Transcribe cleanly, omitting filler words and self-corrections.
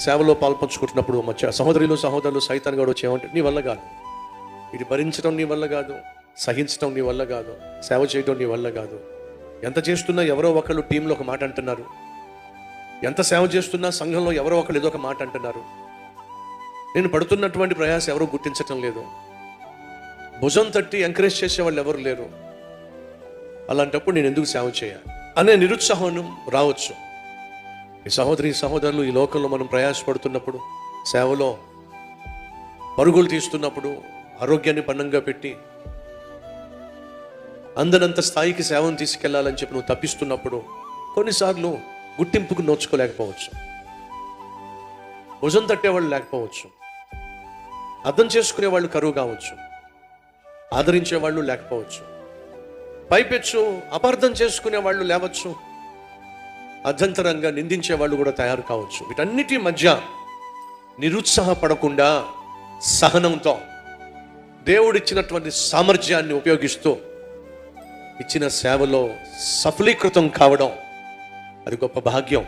సేవలో పాల్పంచుకుంటున్నప్పుడు మధ్య సహోదరులు సైతాన్ గారు వచ్చి ఏమంటే నీ వల్ల కాదు, ఇది భరించడం నీ వల్ల కాదు, సహించడం నీ వల్ల కాదు, సేవ చేయడం నీ వల్ల కాదు. ఎంత చేస్తున్నా ఎవరో ఒకళ్ళు టీంలో ఒక మాట అంటున్నారు, ఎంత సేవ చేస్తున్నా సంఘంలో ఎవరో ఒకళ్ళు ఏదో ఒక మాట అంటున్నారు, నేను పడుతున్నటువంటి ప్రయాస ఎవరూ గుర్తించటం లేదు, భుజం తట్టి ఎంకరేజ్ చేసే వాళ్ళు ఎవరు లేరు, అలాంటప్పుడు నేను ఎందుకు సేవ చేయాలి అనే నిరుత్సాహం రావచ్చు. ఈ సహోదరులు ఈ లోకంలో మనం ప్రయాసపడుతున్నప్పుడు, సేవలో పరుగులు తీస్తున్నప్పుడు, ఆరోగ్యాన్ని పన్నంగా పెట్టి అందనంత స్థాయికి సేవను తీసుకెళ్లాలని చెప్పి నువ్వు తప్పిస్తున్నప్పుడు కొన్నిసార్లు గుర్తింపుకు నోచుకోలేకపోవచ్చు, భుజం తట్టేవాళ్ళు లేకపోవచ్చు, అర్థం చేసుకునే వాళ్ళు కరువు కావచ్చు, ఆదరించే వాళ్ళు లేకపోవచ్చు, పైపెచ్చు అపార్థం చేసుకునే వాళ్ళు లేవచ్చు, అర్ధంతరంగా నిందించే వాళ్ళు కూడా తయారు కావచ్చు. వీటన్నిటి మధ్య నిరుత్సాహపడకుండా సహనంతో దేవుడిచ్చినటువంటి సామర్థ్యాన్ని ఉపయోగిస్తూ ఇచ్చిన సేవలో సఫలీకృతం కావడం అది గొప్ప భాగ్యం.